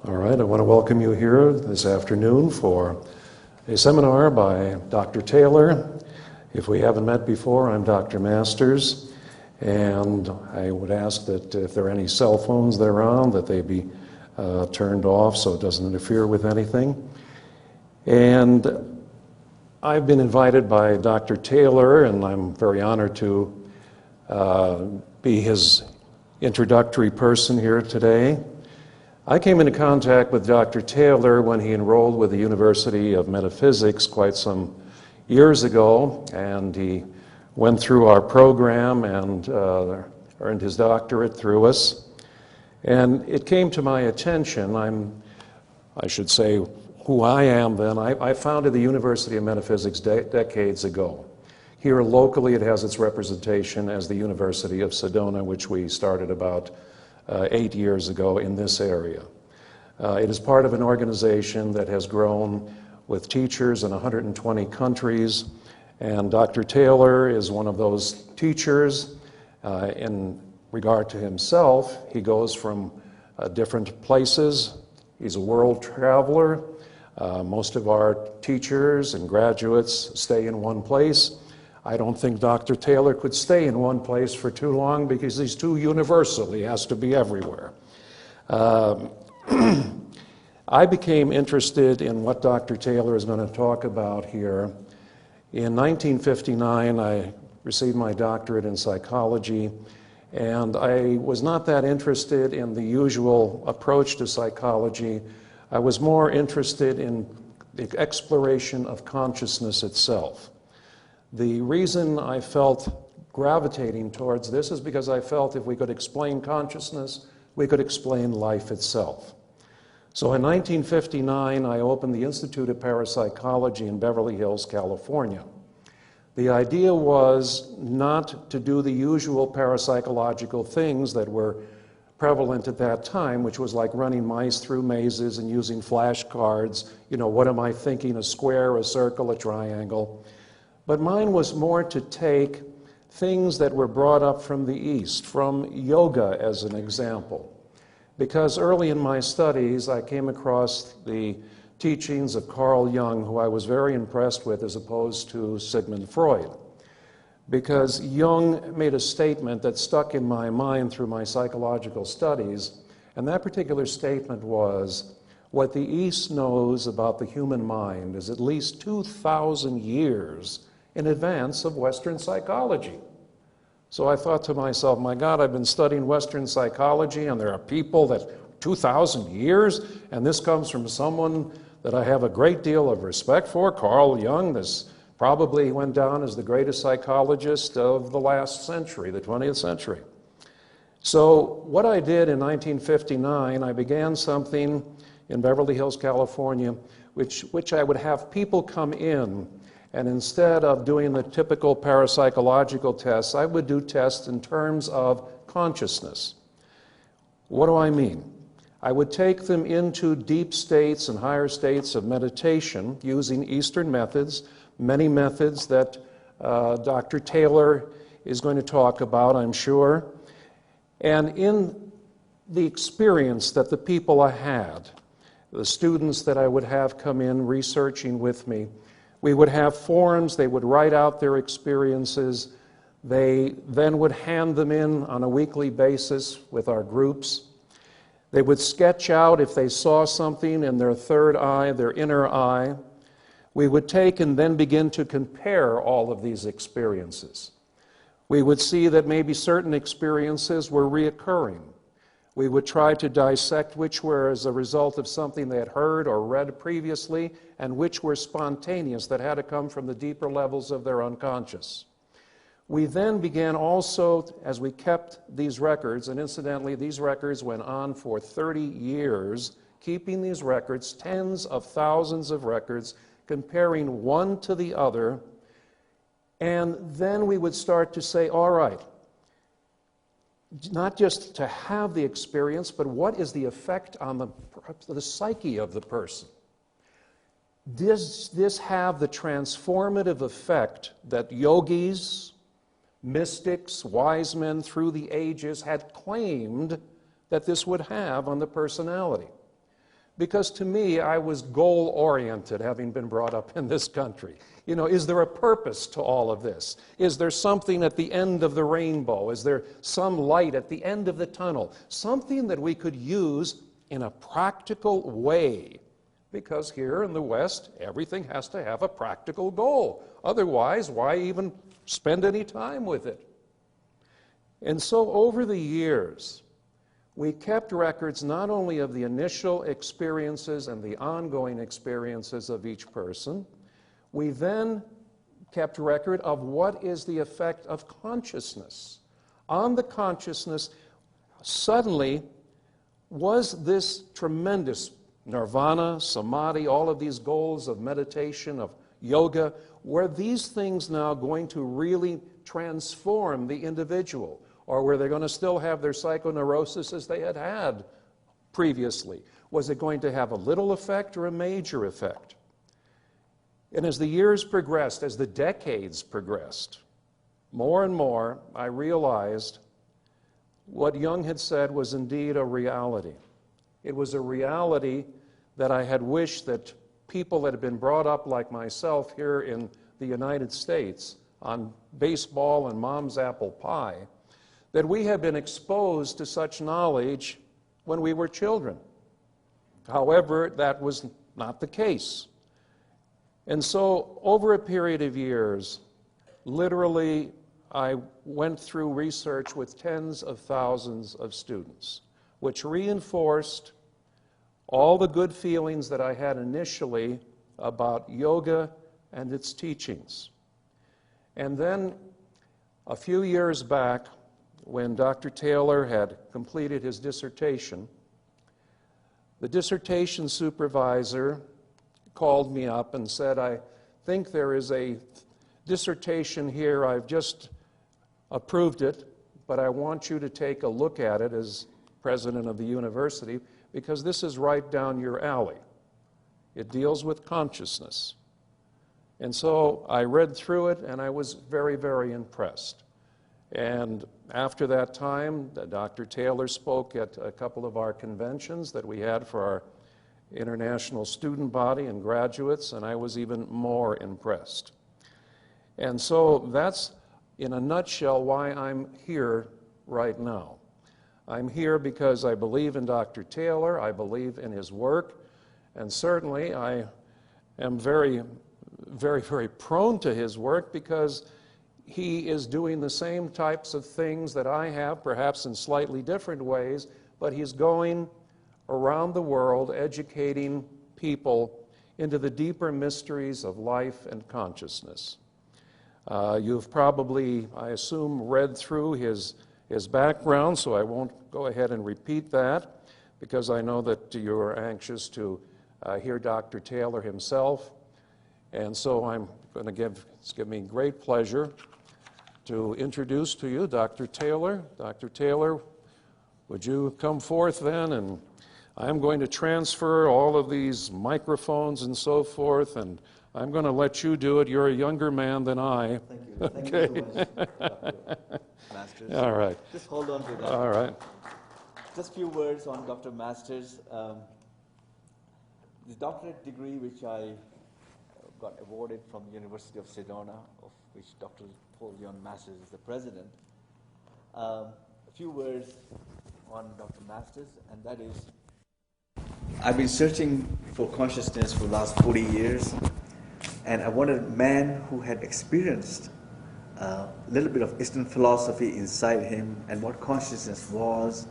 All right, I want to welcome you here this afternoon for a seminar by Dr. Taylor. If we haven't met before, I'm Dr. Masters, and I would ask that if there are any cell phones that are on, that they be turned off so it doesn't interfere with anything. And I've been invited by Dr. Taylor, and I'm very honored to be his introductory person here today. I came into contact with Dr. Taylor when he enrolled with the University of Metaphysics quite some years ago, and he went through our program and earned his doctorate through us. And it came to my attention, I should say who I am then. I founded the University of Metaphysics decades ago. Here locally it has its representation as the University of Sedona, which we started about 8 years ago in this area. It is part of an organization that has grown with teachers in 120 countries, and Dr. Taylor is one of those teachers. In regard to himself, he goes from different places. He's a world traveler. Most of our teachers and graduates stay in one place. I don't think Dr. Taylor could stay in one place for too long because he's too universal. He has to be everywhere. I became interested in what Dr. Taylor is going to talk about here. In 1959, I received my doctorate in psychology, and I was not that interested in the usual approach to psychology. I was more interested in the exploration of consciousness itself. The reason I felt gravitating towards this is because I felt if we could explain consciousness, we could explain life itself. So in 1959, I opened the Institute of Parapsychology in Beverly Hills, California. The idea was not to do the usual parapsychological things that were prevalent at that time, which was like running mice through mazes and using flashcards. You know, what am I thinking? A square, a circle, a triangle. But mine was more to take things that were brought up from the East, from yoga as an example. Because early in my studies, I came across the teachings of Carl Jung, who I was very impressed with as opposed to Sigmund Freud. Because Jung made a statement that stuck in my mind through my psychological studies, and that particular statement was, what the East knows about the human mind is at least 2,000 years in advance of Western psychology. So I thought to myself, my God, I've been studying Western psychology, and there are people that 2,000 years, and this comes from someone that I have a great deal of respect for, Carl Jung. This probably went down as the greatest psychologist of the last century, the 20th century. So what I did in 1959, I began something in Beverly Hills, California, which I would have people come in, and instead of doing the typical parapsychological tests, I would do tests in terms of consciousness. What do I mean? I would take them into deep states and higher states of meditation using Eastern methods, many methods that Dr. Taylor is going to talk about, I'm sure. And in the experience that the people I had, the students that I would have come in researching with me, we would have forums. They would write out their experiences. They then would hand them in on a weekly basis with our groups. They would sketch out if they saw something in their third eye, their inner eye. We would take and then begin to compare all of these experiences. We would see that maybe certain experiences were reoccurring. We would try to dissect which were as a result of something they had heard or read previously, and which were spontaneous, that had to come from the deeper levels of their unconscious. We then began also, as we kept these records, and incidentally, these records went on for 30 years, keeping these records, tens of thousands of records, comparing one to the other, and then we would start to say, all right, not just to have the experience, but what is the effect on the psyche of the person? Does this have the transformative effect that yogis, mystics, wise men through the ages had claimed that this would have on the personality? Because to me, I was goal-oriented, having been brought up in this country. You know, is there a purpose to all of this? Is there something at the end of the rainbow? Is there some light at the end of the tunnel? Something that we could use in a practical way. Because here in the West, everything has to have a practical goal. Otherwise, why even spend any time with it? And so over the years, we kept records not only of the initial experiences and the ongoing experiences of each person, we then kept record of what is the effect of consciousness. On the consciousness, suddenly, was this tremendous nirvana, samadhi, all of these goals of meditation, of yoga, were these things now going to really transform the individual? Or were they going to still have their psychoneurosis as they had had previously? Was it going to have a little effect or a major effect? And as the years progressed, as the decades progressed, more and more I realized what Jung had said was indeed a reality. It was a reality that I had wished that people that had been brought up like myself here in the United States on baseball and mom's apple pie, that we had been exposed to such knowledge when we were children. However, that was not the case. And so, over a period of years, literally, I went through research with tens of thousands of students, which reinforced all the good feelings that I had initially about yoga and its teachings. And then, a few years back, when Dr. Taylor had completed his dissertation, the dissertation supervisor called me up and said, I think there is a dissertation here, I've just approved it, but I want you to take a look at it as president of the university, because this is right down your alley. It deals with consciousness. And so I read through it, and I was very, very impressed. And after that time, Dr. Taylor spoke at a couple of our conventions that we had for our international student body and graduates, and I was even more impressed. And so that's, in a nutshell, why I'm here right now. I'm here because I believe in Dr. Taylor, I believe in his work, and certainly I am very, very, very prone to his work because he is doing the same types of things that I have, perhaps in slightly different ways, but he's going around the world educating people into the deeper mysteries of life and consciousness. You've probably, I assume, read through his background, so I won't go ahead and repeat that, because I know that you're anxious to hear Dr. Taylor himself. And so I'm going to it's given me great pleasure to introduce to you Dr. Taylor. Dr. Taylor, would you come forth then? And I'm going to transfer all of these microphones and so forth, and I'm going to let you do it. You're a younger man than I. Thank you. Thank you so much, Dr. Masters. All right. Just hold on to that. All right. Just a few words on Dr. Masters. The doctorate degree which I got awarded from the University of Sedona, of which Dr. Paul John Masters is the president. A few words on Dr. Masters, and that is, I've been searching for consciousness for the last 40 years, and I wanted a man who had experienced a little bit of Eastern philosophy inside him and what consciousness was,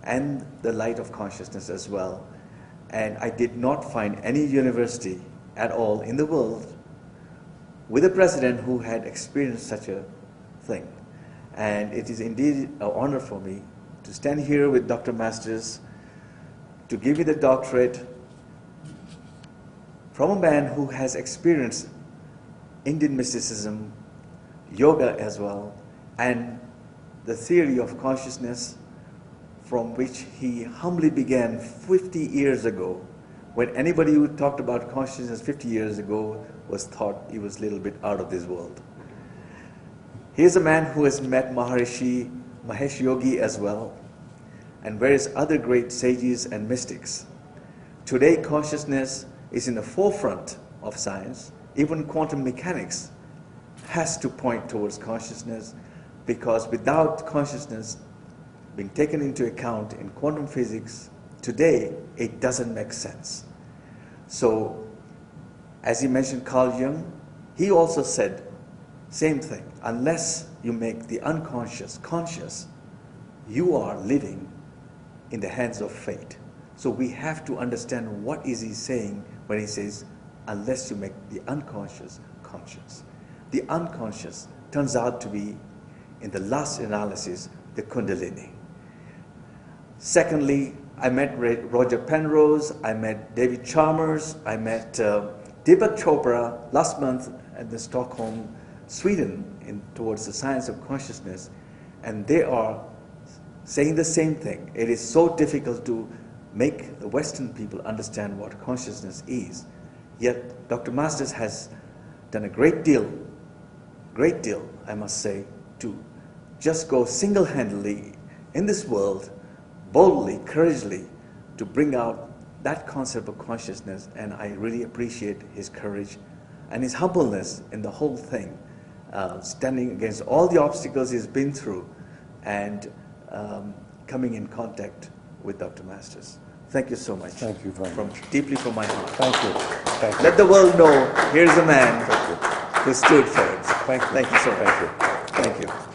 and the light of consciousness as well. And I did not find any university at all in the world with a president who had experienced such a thing. And it is indeed an honor for me to stand here with Dr. Masters to give you the doctorate from a man who has experienced Indian mysticism, yoga as well, and the theory of consciousness, from which he humbly began 50 years ago, when anybody who talked about consciousness 50 years ago was thought he was a little bit out of this world. He is a man who has met Maharishi Mahesh Yogi as well, and various other great sages and mystics. Today, consciousness is in the forefront of science. Even quantum mechanics has to point towards consciousness, because without consciousness being taken into account in quantum physics today, it doesn't make sense. So, as he mentioned Carl Jung, he also said same thing. Unless you make the unconscious conscious, you are living in the hands of fate. So we have to understand what is he saying when he says, unless you make the unconscious conscious. The unconscious turns out to be, in the last analysis, the Kundalini. Secondly, I met Roger Penrose, I met David Chalmers, I met Deepak Chopra last month at the Stockholm, Sweden, towards the science of consciousness, and they are saying the same thing. It is so difficult to make the Western people understand what consciousness is. Yet Dr. Masters has done a great deal, I must say, to just go single-handedly in this world, boldly, courageously, to bring out that concept of consciousness, and I really appreciate his courage and his humbleness in the whole thing, standing against all the obstacles he's been through and coming in contact with Dr. Masters. Thank you so much. Thank you very much. Deeply from my heart. Thank you. Thank you. Let the world know here's a man who stood for it. Thank you. Thank you so much. Thank you. Thank you.